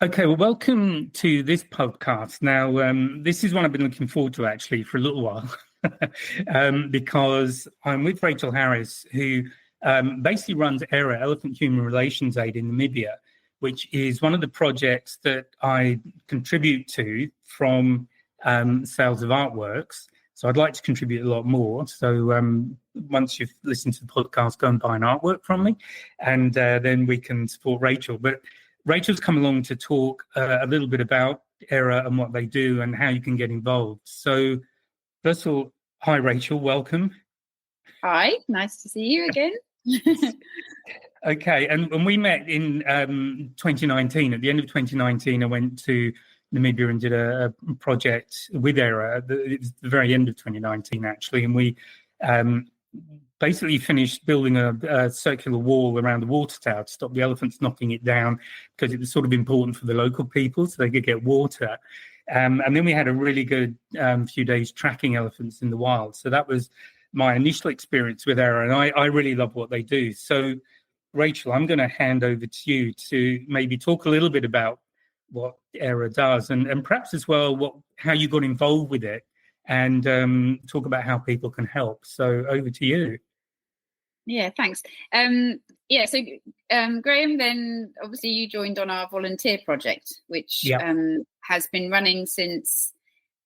Okay, well, welcome to this podcast. Now, this is one I've been looking forward to actually for a little while, because I'm with Rachel Harris, who basically runs EHRA, Elephant Human Relations Aid in Namibia, which is one of the projects that I contribute to from sales of artworks. So I'd like to contribute a lot more. So once you've listened to the podcast, go and buy an artwork from me, and then we can support Rachel. But Rachel's come along to talk a little bit about EHRA and what they do and how you can get involved. So first of all, hi, Rachel, welcome. Hi, nice to see you again. Okay, and we met in 2019. At the end of 2019, I went to Namibia and did a project with EHRA at the very end of 2019, actually, and we basically finished building a circular wall around the water tower to stop the elephants knocking it down, because it was sort of important for the local people so they could get water. And then we had a really good few days tracking elephants in the wild. So that was my initial experience with EHRA, and I really love what they do. So, Rachel, I'm going to hand over to you to maybe talk a little bit about what EHRA does, and perhaps as well how you got involved with it, and talk about how people can help. So over to you. Yeah, thanks. So Graham, then obviously you joined on our volunteer project, which has been running since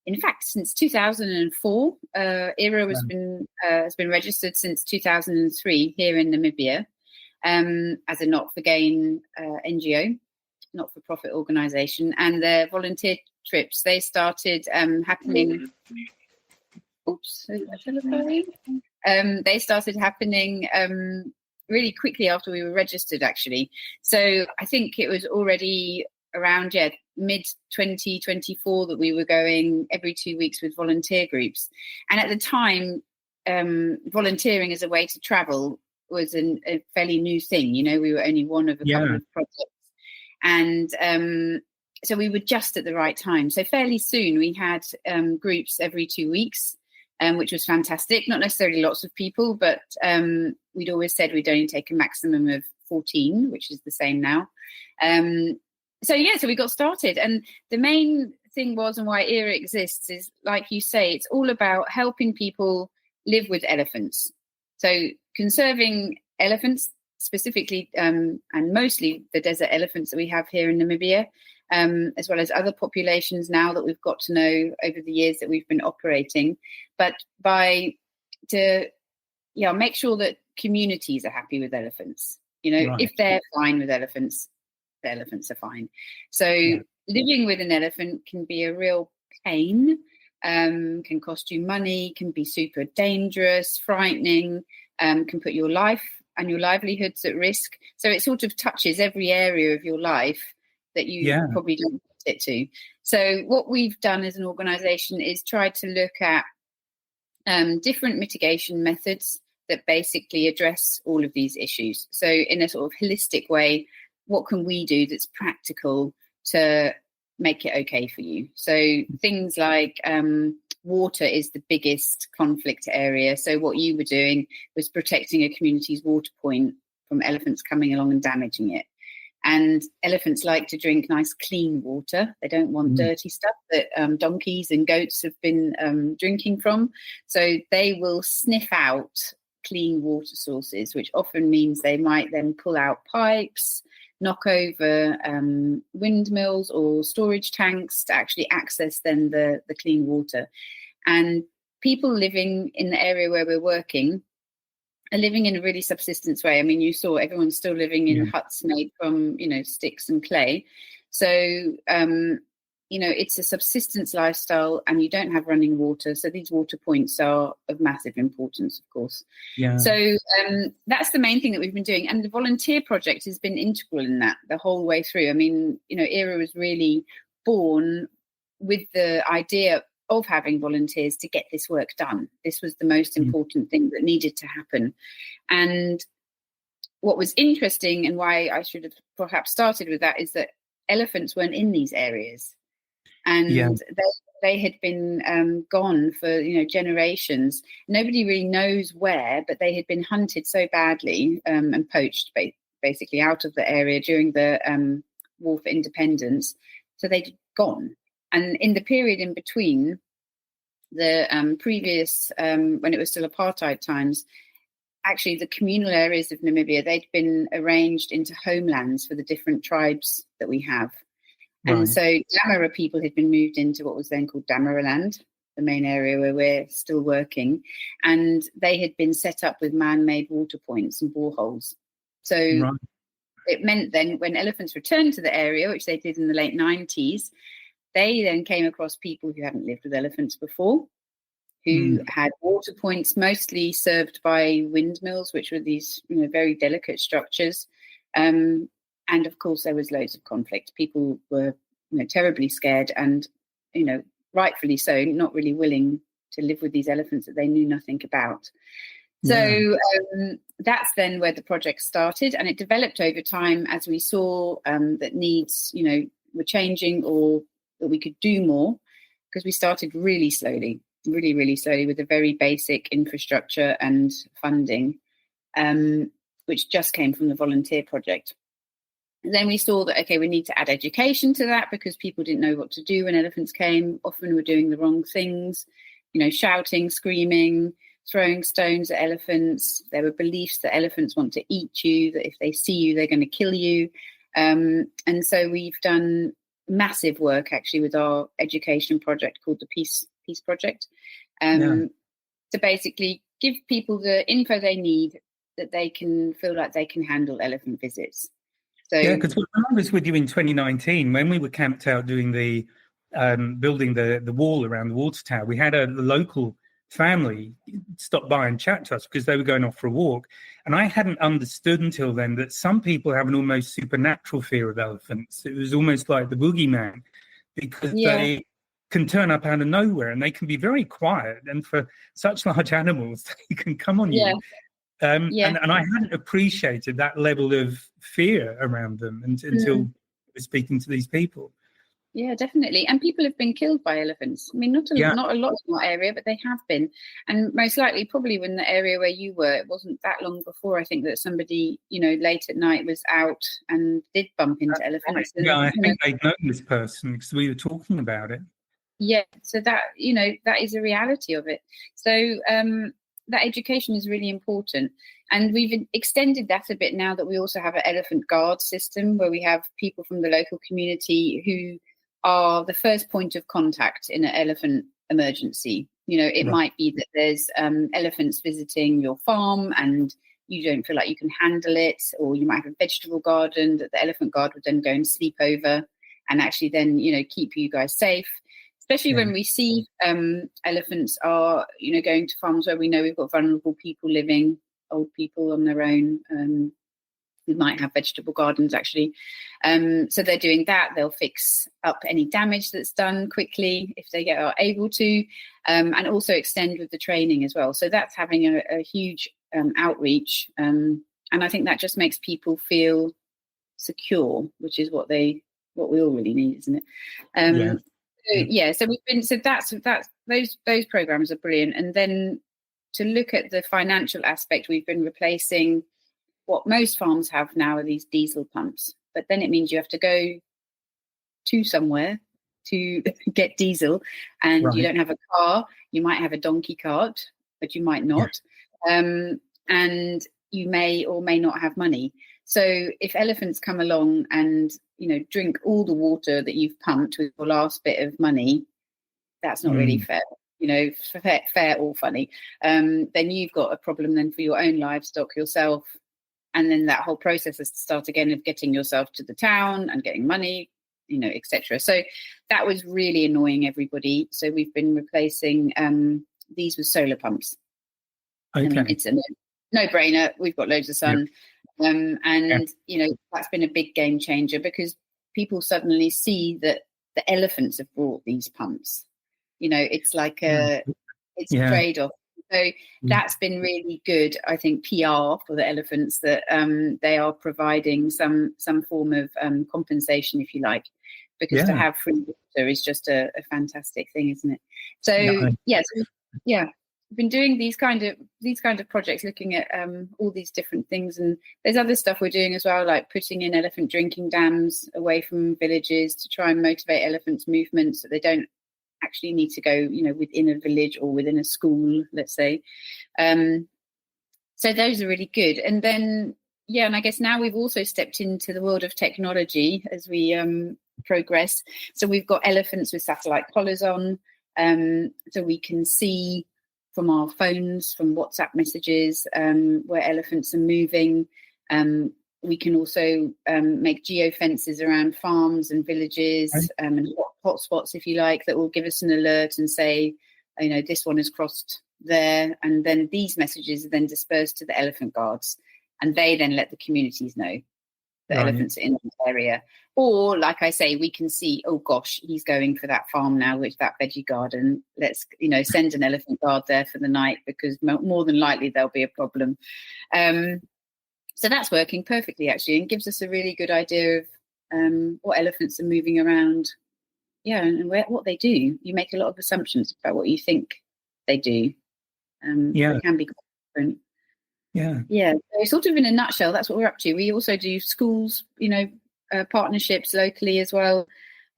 2004. EHRA has been registered since 2003 here in Namibia as a not-for-gain NGO, not-for-profit organisation, and their volunteer trips, they started happening. They started happening really quickly after we were registered, actually. So I think it was already around mid 2024 that we were going every 2 weeks with volunteer groups. And at the time, volunteering as a way to travel was a fairly new thing. You know, we were only one of a couple of projects. And so we were just at the right time. So fairly soon we had groups every 2 weeks, which was fantastic. Not necessarily lots of people, but we'd always said we'd only take a maximum of 14, which is the same now. So we got started. And the main thing was, and why EHRA exists, is, like you say, it's all about helping people live with elephants. So conserving elephants, specifically and mostly the desert elephants that we have here in Namibia, as well as other populations now that we've got to know over the years that we've been operating, but make sure that communities are happy with elephants. You know, right. If they're fine with elephants, the elephants are fine. So living with an elephant can be a real pain, can cost you money, can be super dangerous, frightening, can put your life and your livelihoods at risk. So it sort of touches every area of your life that you probably don't want it to. So what we've done as an organisation is try to look at different mitigation methods that basically address all of these issues. So in a sort of holistic way, what can we do that's practical to make it okay for you? So things like water is the biggest conflict area. So what you were doing was protecting a community's water point from elephants coming along and damaging it. And elephants like to drink nice, clean water. They don't want dirty stuff that donkeys and goats have been drinking from. So they will sniff out clean water sources, which often means they might then pull out pipes, knock over windmills or storage tanks to actually access then the clean water. And people living in the area where we're working are living in a really subsistence way. I mean, you saw everyone's still living in huts made from, sticks and clay. So, it's a subsistence lifestyle, and you don't have running water. So these water points are of massive importance, of course. Yeah. So that's the main thing that we've been doing. And the volunteer project has been integral in that the whole way through. I mean, EHRA was really born with the idea of having volunteers to get this work done. This was the most important thing that needed to happen. And what was interesting, and why I should have perhaps started with that, is that elephants weren't in these areas. And they had been gone for generations. Nobody really knows where, but they had been hunted so badly and poached basically out of the area during the war for independence. So they'd gone. And in the period in between, the previous, when it was still apartheid times, actually the communal areas of Namibia, they'd been arranged into homelands for the different tribes that we have. Right. And so Damara people had been moved into what was then called Damaraland, the main area where we're still working. And they had been set up with man-made water points and boreholes. So it meant then when elephants returned to the area, which they did in the late 90s, they then came across people who hadn't lived with elephants before, who had water points mostly served by windmills, which were these very delicate structures. And of course, there was loads of conflict. People were terribly scared and, rightfully so, not really willing to live with these elephants that they knew nothing about. So that's then where the project started, and it developed over time as we saw that needs, were changing or that we could do more, because we started really slowly with a very basic infrastructure and funding, which just came from the volunteer project. And then we saw that, okay, we need to add education to that because people didn't know what to do when elephants came. Often were doing the wrong things, shouting, screaming, throwing stones at elephants. There were beliefs that elephants want to eat you, that if they see you, they're going to kill you. And so we've done massive work actually with our education project called the Peace Project, to basically give people the info they need that they can feel like they can handle elephant visits. So because when I was with you in 2019, when we were camped out doing the building the wall around the water tower, we had a local family stop by and chat to us because they were going off for a walk. And I hadn't understood until then that some people have an almost supernatural fear of elephants. It was almost like the boogeyman, because they can turn up out of nowhere and they can be very quiet. And for such large animals, they can come on you. And I hadn't appreciated that level of fear around them until I was speaking to these people. Yeah, definitely. And people have been killed by elephants. I mean, not a lot in our area, but they have been. And most likely, probably in the area where you were, it wasn't that long before, I think, that somebody, late at night was out and did bump into elephants. Right. I think they'd known this person because we were talking about it. Yeah, so that, that is a reality of it. So that education is really important. And we've extended that a bit now that we also have an elephant guard system where we have people from the local community who are the first point of contact in an elephant emergency. It might be that there's elephants visiting your farm and you don't feel like you can handle it, or you might have a vegetable garden that the elephant guard would then go and sleep over and actually then, keep you guys safe. Especially when we see elephants are, going to farms where we know we've got vulnerable people living, old people on their own. We might have vegetable gardens, actually. So they're doing that. They'll fix up any damage that's done quickly if they are able to, and also extend with the training as well. So that's having a huge outreach. And I think that just makes people feel secure, which is what we all really need, isn't it? So we've been, so that's those programs are brilliant. And then to look at the financial aspect, we've been replacing what most farms have now are these diesel pumps, but then it means you have to go to somewhere to get diesel, and you don't have a car. You might have a donkey cart, but you might not, and you may or may not have money. So if elephants come along and drink all the water that you've pumped with your last bit of money, that's not really fair. Fair or funny. Then you've got a problem then for your own livestock yourself. And then that whole process has to start again of getting yourself to the town and getting money, etc. So that was really annoying everybody. So we've been replacing these with solar pumps. Okay. I mean, it's a no-brainer. We've got loads of sun. That's been a big game changer because people suddenly see that the elephants have brought these pumps. It's like a trade-off. So that's been really good, I think, PR for the elephants, that they are providing some form of compensation, if you like, because to have free water is just a fantastic thing, isn't it? So, been doing these kind of projects, looking at all these different things, and there's other stuff we're doing as well, like putting in elephant drinking dams away from villages to try and motivate elephants' movements, so they don't actually need to go, within a village or within a school, let's say. So those are really good. And then, and I guess now we've also stepped into the world of technology as we progress. So we've got elephants with satellite collars on, so we can see from our phones, from WhatsApp messages, where elephants are moving. We can also make geofences around farms and villages, and hotspots, if you like, that will give us an alert and say, this one has crossed there. And then these messages are then dispersed to the elephant guards, and they then let the communities know the elephants are in the area. Or, like I say, we can see, oh gosh, he's going for that farm now, which that veggie garden. Let's, send an elephant guard there for the night, because more than likely there'll be a problem. So that's working perfectly, actually, and gives us a really good idea of what elephants are moving around. Yeah, and what they do. You make a lot of assumptions about what you think they do. It can be quite different. Yeah. So sort of in a nutshell, that's what we're up to. We also do schools, partnerships locally as well.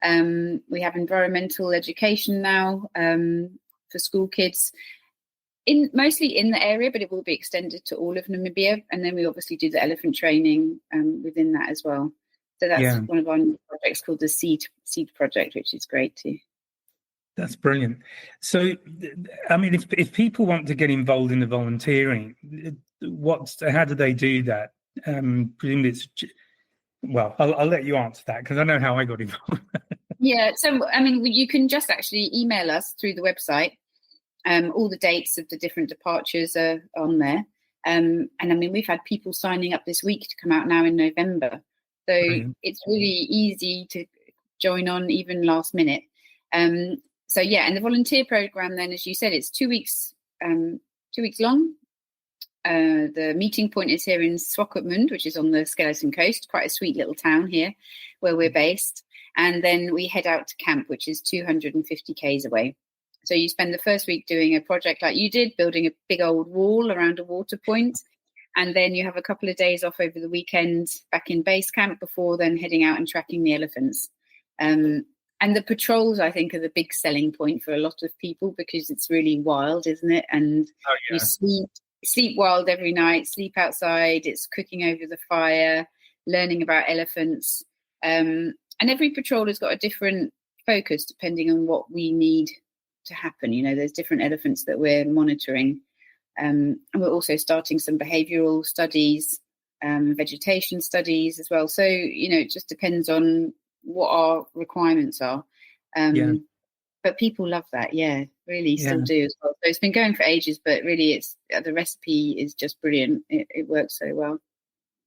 We have environmental education now for school kids, mostly in the area, but it will be extended to all of Namibia. And then we obviously do the elephant training within that as well. So that's one of our new projects called the Seed Project, which is great too. That's brilliant. So, I mean, if people want to get involved in the volunteering, how do they do that? Presumably I'll let you answer that, because I know how I got involved. So, I mean, you can just actually email us through the website. All the dates of the different departures are on there. And I mean, we've had people signing up this week to come out now in November. So it's really easy to join on, even last minute. And the volunteer program then, as you said, it's 2 weeks, 2 weeks long. The meeting point is here in Swakopmund, which is on the Skeleton Coast, quite a sweet little town here where we're based. And then we head out to camp, which is 250 k's away. So you spend the first week doing a project like you did, building a big old wall around a water point. And then you have a couple of days off over the weekend back in base camp before then heading out and tracking the elephants. And the patrols, I think, are the big selling point for a lot of people, because it's really wild, isn't it? And you sleep wild every night, sleep outside, it's cooking over the fire, learning about elephants. And every patrol has got a different focus depending on what we need to happen. There's different elephants that we're monitoring. And we're also starting some behavioural studies, vegetation studies as well. So, it just depends on what our requirements are. But people love that, really still do as well. So it's been going for ages, but really it's the recipe is just brilliant. It works so well.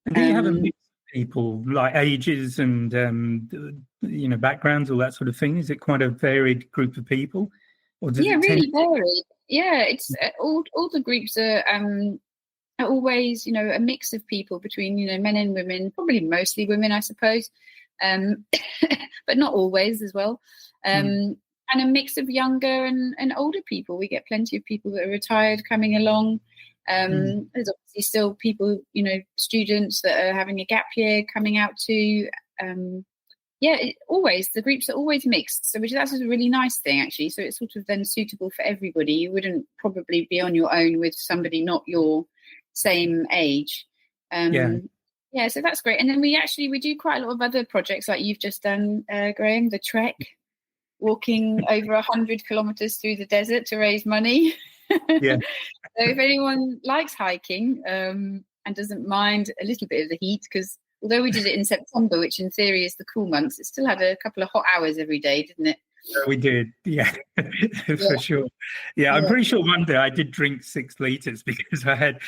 And do you have a mix of people, like ages and backgrounds, all that sort of thing? Is it quite a varied group of people? Or does it really varied. It's all the groups are always, a mix of people between, men and women, probably mostly women, I suppose. But not always as well. And a mix of younger and older people. We get plenty of people that are retired coming along. There's obviously still people, students that are having a gap year coming out too. Always the groups are always mixed. So that's a really nice thing, actually. So it's sort of then suitable for everybody. You wouldn't probably be on your own with somebody not your same age. So that's great. And then we do quite a lot of other projects like you've just done, Graham, the trek, walking over 100 kilometers through the desert to raise money. So if anyone likes hiking and doesn't mind a little bit of the heat, because although we did it in September, which in theory is the cool months, it still had a couple of hot hours every day, didn't it? We did, for sure. I'm pretty sure one day I did drink 6 litres because I had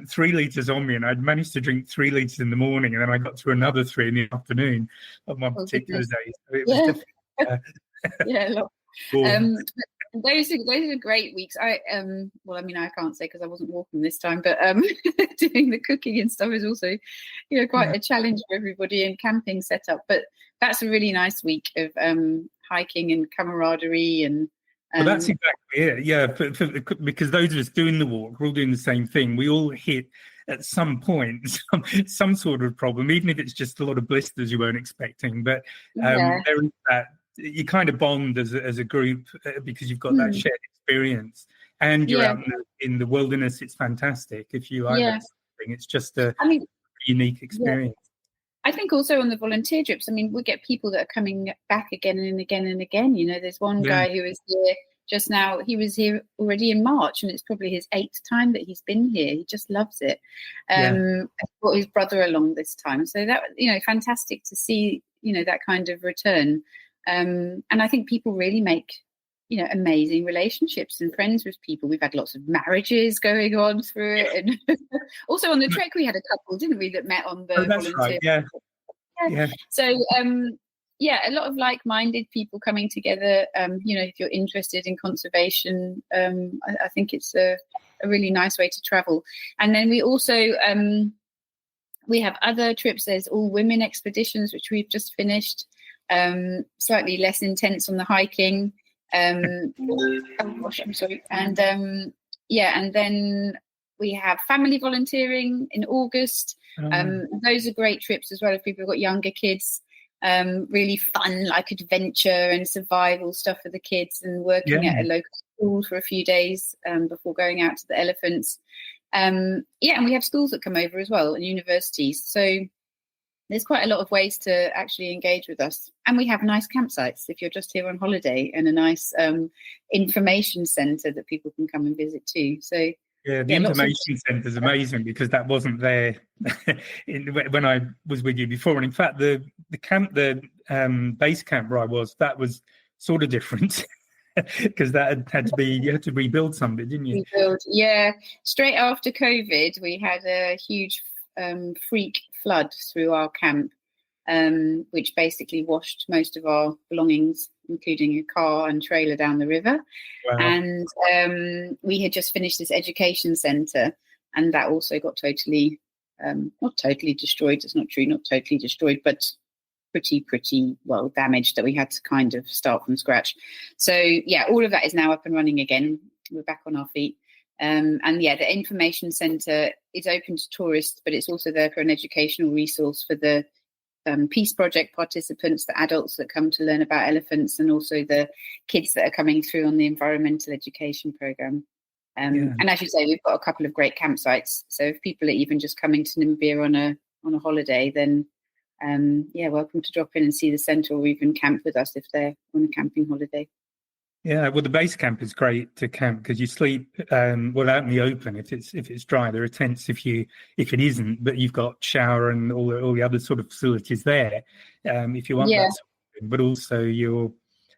3 litres on me, and I'd managed to drink 3 litres in the morning, and then I got through another 3 in the afternoon on one particular day. So it was those are great weeks. I can't say because I wasn't walking this time, but doing the cooking and stuff is also, quite a challenge for everybody, and camping setup. But that's a really nice week of hiking and camaraderie and Well, that's exactly it. Yeah, because those of us doing the walk, we're all doing the same thing. We all hit at some point some sort of problem, even if it's just a lot of blisters you weren't expecting. But there is that you kind of bond as a group because you've got that shared experience, and you're out in the wilderness. It's fantastic. If you like that something, it's just a unique experience. I think also on the volunteer trips, I mean, we get people that are coming back again and again and again. You know, there's one guy who was here just now. He was here already in March, and it's probably his 8th time that he's been here. He just loves it. I brought his brother along this time. So that, fantastic to see, that kind of return. And I think people really make, amazing relationships and friends with people. We've had lots of marriages going on through it. And also on the trek, we had a couple, didn't we, that met on the volunteer. Right. Yeah. So, a lot of like-minded people coming together. If you're interested in conservation, I think it's a really nice way to travel. And then we also, we have other trips. There's all women expeditions, which we've just finished, slightly less intense on the hiking. I'm sorry. And and then we have family volunteering in August. Those are great trips as well if people have got younger kids. Really fun, like adventure and survival stuff for the kids, and working at a local school for a few days before going out to the elephants. And we have schools that come over as well, and universities. So there's quite a lot of ways to actually engage with us. And we have nice campsites if you're just here on holiday, and a nice information centre that people can come and visit too. So the information centre is amazing, because that wasn't there when I was with you before. And in fact, the camp, the base camp where I was, that was sort of different. Because that had to be, you had to rebuild some of it, didn't you? Straight after COVID, we had a huge freak flood through our camp, which basically washed most of our belongings, including a car and trailer, down the river. Wow. And we had just finished this education centre, and that also got totally, not totally destroyed. It's not true, not totally destroyed, but pretty well damaged, that we had to kind of start from scratch. So all of that is now up and running again. We're back on our feet. And the information centre is open to tourists, but it's also there for an educational resource for the Peace Project participants, the adults that come to learn about elephants, and also the kids that are coming through on the environmental education programme. And as you say, we've got a couple of great campsites. So if people are even just coming to Namibia on a holiday, then welcome to drop in and see the centre, or even camp with us if they're on a camping holiday. Yeah, well, the base camp is great to camp because you sleep out in the open if it's dry. There are tents if it isn't, but you've got shower and all the other sort of facilities there if you want that sort of thing. But also you're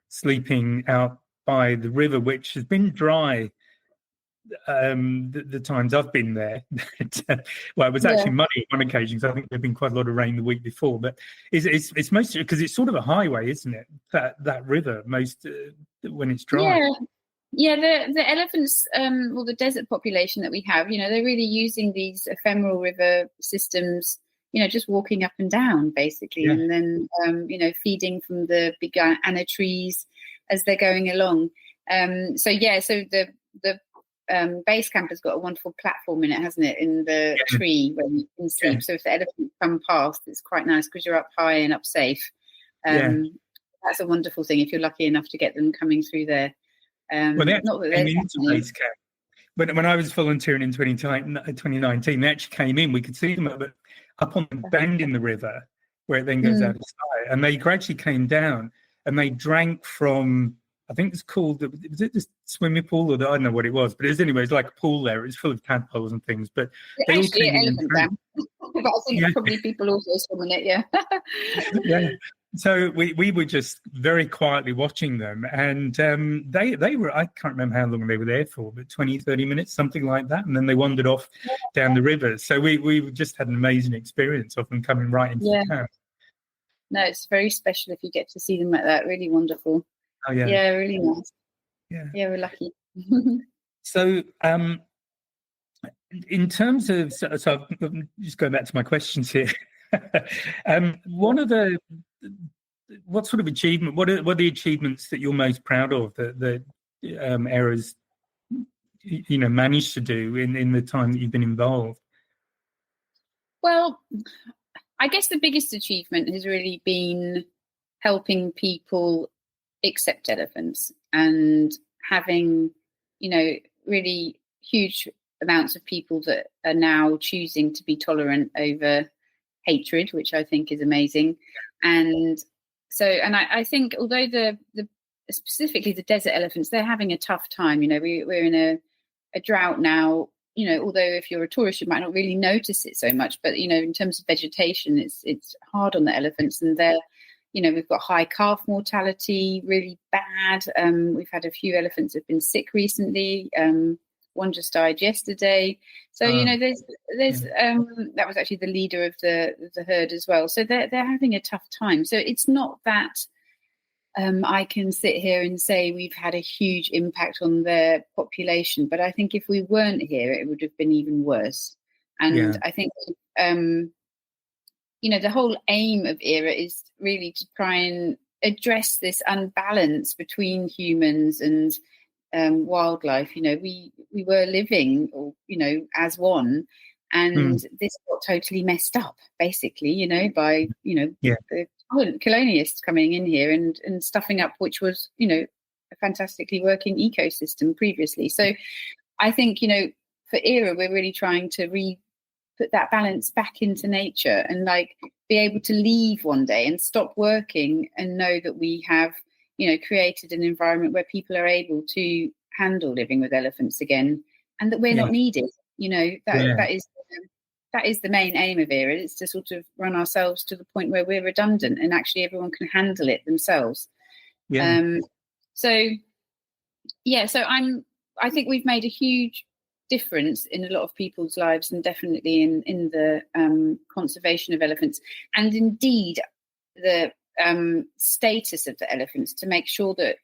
sleeping out by the river, which has been dry the times I've been there. Well, it was actually muddy on occasions. I think there'd been quite a lot of rain the week before, but it's mostly because it's sort of a highway, isn't it? That river, most when it's dry. The elephants, or the desert population that we have, they're really using these ephemeral river systems, just walking up and down basically, and then feeding from the big anna trees as they're going along. So the base camp has got a wonderful platform in it, hasn't it, in the tree where you can sleep. So if the elephants come past, it's quite nice because you're up high and up safe. That's a wonderful thing if you're lucky enough to get them coming through there. Not that they're into base camp. When I was volunteering in 2019, they actually came in. We could see them up on the bend in the river where it then goes out of sight. And they gradually came down and they drank from, I think it's called, was it the swimming pool, or I don't know what it was, but it's like a pool there. It's full of tadpoles and things. But they all came in. But I think probably people also swim in it, So we were just very quietly watching them, and they were, I can't remember how long they were there for, but 20, 30 minutes, something like that. And then they wandered off down the river. So we just had an amazing experience of them coming right into the camp. No, it's very special if you get to see them like that. Really wonderful. Oh, yeah. Yeah, really nice. Yeah, we're lucky. So in terms of, so I'm just going back to my questions here. What sort of achievement? What are the achievements that you're most proud of that EHRA's managed to do in the time that you've been involved? Well, I guess the biggest achievement has really been helping people accept elephants and having, really huge amounts of people that are now choosing to be tolerant over hatred, which I think is amazing. And so, and I think although the specifically the desert elephants, they're having a tough time. We're in a drought now. Although if you're a tourist, you might not really notice it so much. But in terms of vegetation, it's hard on the elephants, and they're, we've got high calf mortality, really bad. We've had a few elephants that have been sick recently. One just died yesterday. So there's that was actually the leader of the herd as well. So they're having a tough time. So it's not that I can sit here and say we've had a huge impact on their population, but I think if we weren't here, it would have been even worse. And I think the whole aim of EHRA is really to try and address this unbalance between humans and wildlife. We were living, as one, and this got totally messed up, basically, by the colonialists coming in here and stuffing up, which was a fantastically working ecosystem previously. So I think for EHRA, we're really trying to put that balance back into nature and be able to leave one day and stop working and know that we have created an environment where people are able to handle living with elephants again, and that we're not needed. That is the main aim of EHRA. It's to sort of run ourselves to the point where we're redundant and actually everyone can handle it themselves. So I think we've made a huge difference in a lot of people's lives, and definitely in the conservation of elephants, and indeed the status of the elephants, to make sure that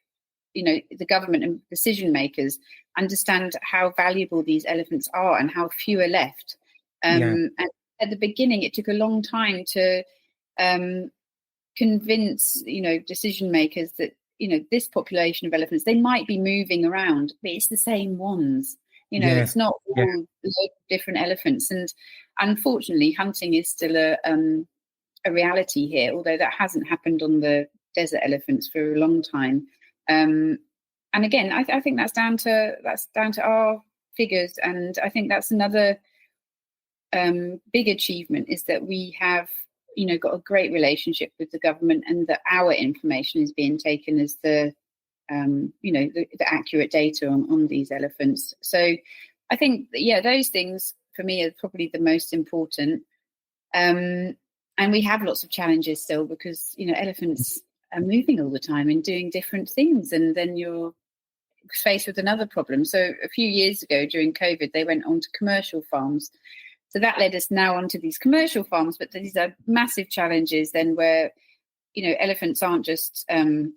the government and decision makers understand how valuable these elephants are and how few are left. And at the beginning, it took a long time to convince decision makers that this population of elephants, they might be moving around, but it's the same ones. It's not all different elephants. And unfortunately, hunting is still a reality here, although that hasn't happened on the desert elephants for a long time. And again, I think that's down to our figures. And I think that's another big achievement, is that we have got a great relationship with the government, and that our information is being taken as the accurate data on these elephants. So I think those things for me are probably the most important. And we have lots of challenges still, because elephants are moving all the time and doing different things, and then you're faced with another problem. So a few years ago during COVID, they went on to commercial farms. So that led us now onto these commercial farms, but these are massive challenges then, where elephants aren't just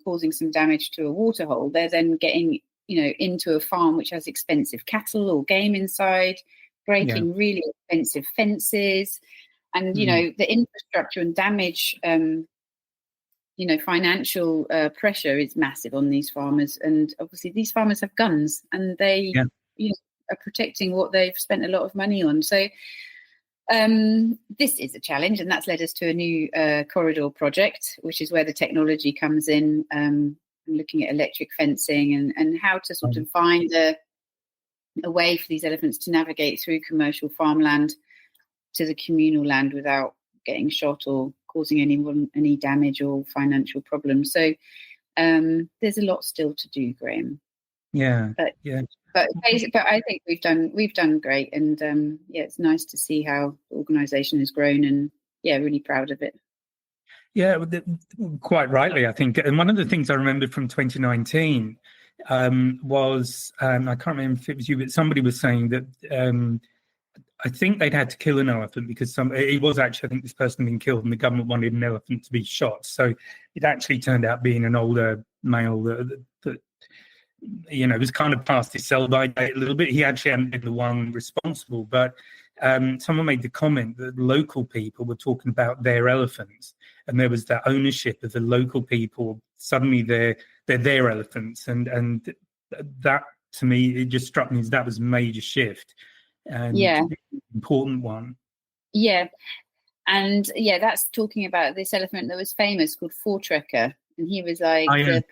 causing some damage to a waterhole. They're then getting, into a farm which has expensive cattle or game inside, breaking really expensive fences. And, the infrastructure and damage, financial pressure is massive on these farmers. And obviously these farmers have guns, and they are protecting what they've spent a lot of money on. So this is a challenge, and that's led us to a new corridor project, which is where the technology comes in, and looking at electric fencing and how to sort of find a way for these elephants to navigate through commercial farmland to the communal land without getting shot or causing anyone any damage or financial problems. So there's a lot still to do, Graham. But I think we've done great, and it's nice to see how the organisation has grown, and really proud of it. Yeah, quite rightly, I think. And one of the things I remembered from 2019 was, I can't remember if it was you, but somebody was saying that I think they'd had to kill an elephant because it was actually, I think this person had been killed, and the government wanted an elephant to be shot. So it actually turned out being an older male that was kind of past his sell-by date a little bit. He actually hadn't been the one responsible, but someone made the comment that local people were talking about their elephants, and there was that ownership of the local people. Suddenly they're their elephants, and that to me, it just struck me as that was a major shift and important one. Yeah. And that's talking about this elephant that was famous called Voortrekker. And he was like the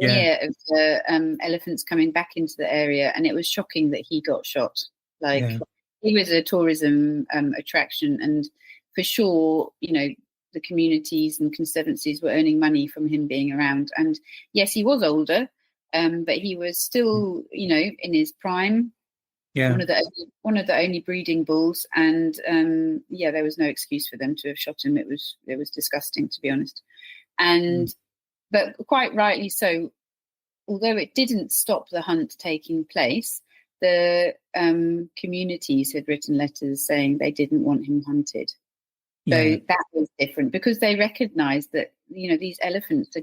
pioneer of the elephants coming back into the area. And it was shocking that he got shot. Like he was a tourism attraction. And for sure, the communities and conservancies were earning money from him being around. And yes, he was older, but he was still, in his prime. Yeah, one of the only breeding bulls, and there was no excuse for them to have shot him. It was disgusting, to be honest, and but quite rightly so. Although it didn't stop the hunt taking place, the communities had written letters saying they didn't want him hunted. So that was different because they recognised that these elephants are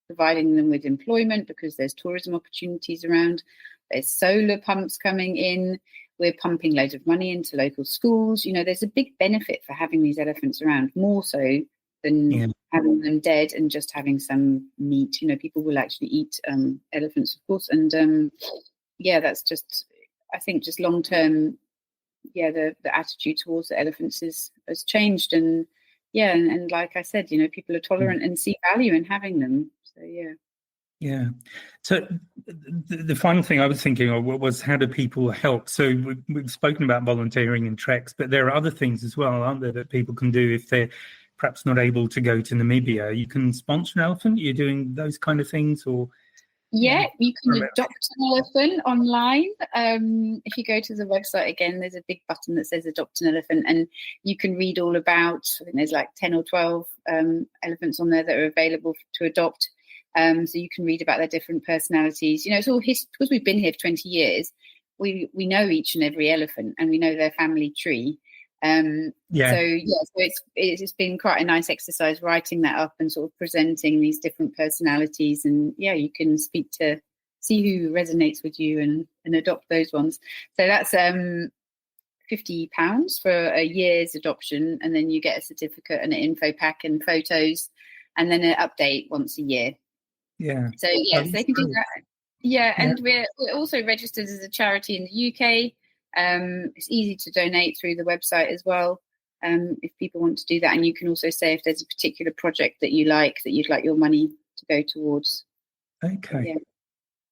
providing them with employment because there's tourism opportunities around. There's solar pumps coming in. We're pumping loads of money into local schools. There's a big benefit for having these elephants around, more so than having them dead and just having some meat. People will actually eat elephants, of course. And that's just, I think, just long term. The attitude towards the elephants has changed, and and like I said, people are tolerant and see value in having them. So Yeah. So the final thing I was thinking of was how do people help? So we've spoken about volunteering and treks, but there are other things as well, aren't there, that people can do if they're perhaps not able to go to Namibia? You can sponsor an elephant. You're doing those kind of things, or you can adopt an elephant online. If you go to the website again, there's a big button that says adopt an elephant, and you can read all about, I think there's like 10 or 12 elephants on there that are available to adopt. So you can read about their different personalities. It's all because we've been here for 20 years. We know each and every elephant, and we know their family tree. So it's been quite a nice exercise writing that up and sort of presenting these different personalities. And you can see who resonates with you and adopt those ones. So that's £50 for a year's adoption, and then you get a certificate and an info pack and photos, and then an update once a year. So they can do that. And we're also registered as a charity in the UK. It's easy to donate through the website as well, if people want to do that. And you can also say if there's a particular project that you'd like your money to go towards. Okay.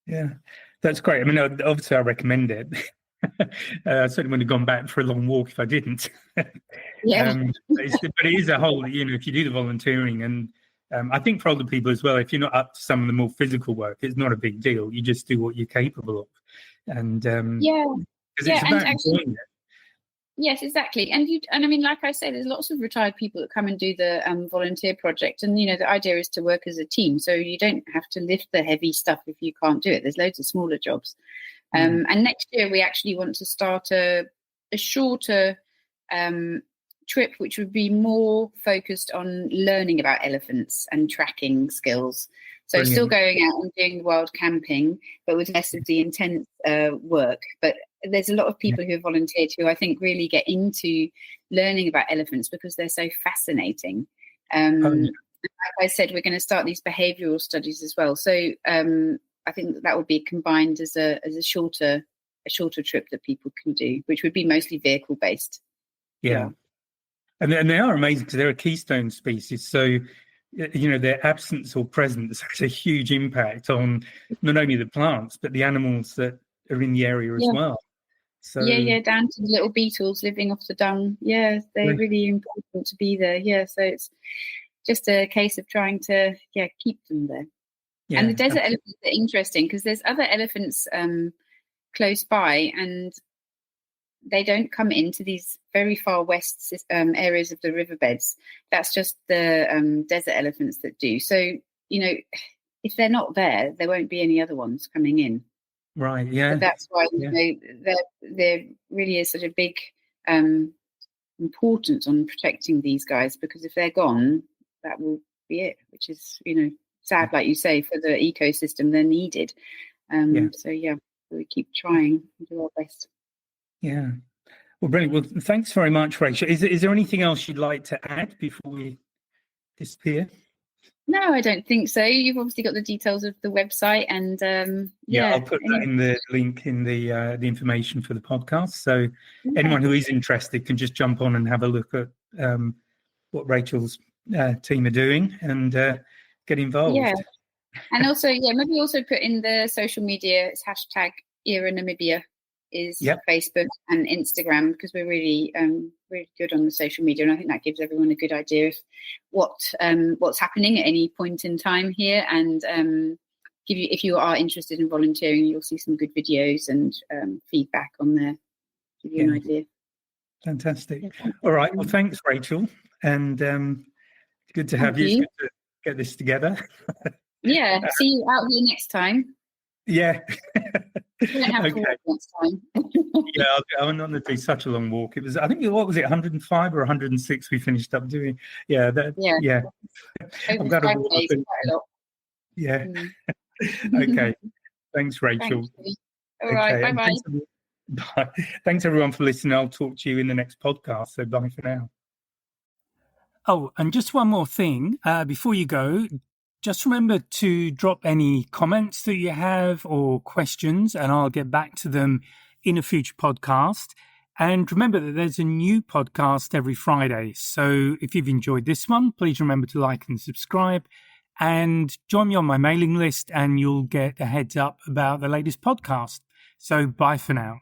Yeah, that's great. I mean, obviously I recommend it. I certainly wouldn't have gone back for a long walk if I didn't. But it is a whole, if you do the volunteering, and I think for older people as well, if you're not up to some of the more physical work, it's not a big deal. You just do what you're capable of. And because it's about enjoying it. Yes, exactly. And I mean, like I say, there's lots of retired people that come and do the volunteer project. And, the idea is to work as a team. So you don't have to lift the heavy stuff if you can't do it. There's loads of smaller jobs. And next year, we actually want to start a shorter trip, which would be more focused on learning about elephants and tracking skills. So still going out and doing the wild camping, but with less of the intense work. But there's a lot of people who have volunteered who I think really get into learning about elephants because they're so fascinating. Like I said, we're going to start these behavioural studies as well. So I think that would be combined as a shorter trip that people can do, which would be mostly vehicle based. Yeah. And they are amazing because they're a keystone species. So, their absence or presence has a huge impact on not only the plants, but the animals that are in the area as well. So down to the little beetles living off the dung. Yeah, they're really important to be there. Yeah, so it's just a case of trying to keep them there. Yeah, and the desert elephants are interesting because there's other elephants close by, and they don't come into these very far west areas of the riverbeds. That's just the desert elephants that do. So, if they're not there, there won't be any other ones coming in. Right, yeah. So that's why, there really is such a big importance on protecting these guys, because if they're gone, that will be it, which is, sad, like you say, for the ecosystem. They're needed. So, we keep trying and do our best. Yeah. Well, brilliant. Well, thanks very much, Rachel. Is there anything else you'd like to add before we disappear? No, I don't think so. You've obviously got the details of the website, and I'll put that in the link in the information for the podcast. So anyone who is interested can just jump on and have a look at what Rachel's team are doing and get involved. Yeah, and also maybe also put in the social media. It's hashtag EHRA Namibia is Facebook and Instagram, because we're really really good on the social media, and I think that gives everyone a good idea of what's happening at any point in time here, and give you, if you are interested in volunteering, you'll see some good videos and feedback on there, give you an idea. Fantastic. All right, well, thanks, Rachel, and good to have you. It's good to get this together. Yeah, see you out here next time. Yeah. You don't have to walk next time. I'm not going to do such a long walk. It was, I think, what was it, 105 or 106 we finished up doing? Yeah. I'm glad I walked. Yeah. Okay. Thanks, Rachel. Thank All right. Bye-bye. Bye. Thanks, everyone, for listening. I'll talk to you in the next podcast. So bye for now. Oh, and just one more thing before you go. Just remember to drop any comments that you have or questions, and I'll get back to them in a future podcast. And remember that there's a new podcast every Friday. So if you've enjoyed this one, please remember to like and subscribe and join me on my mailing list, and you'll get a heads up about the latest podcast. So bye for now.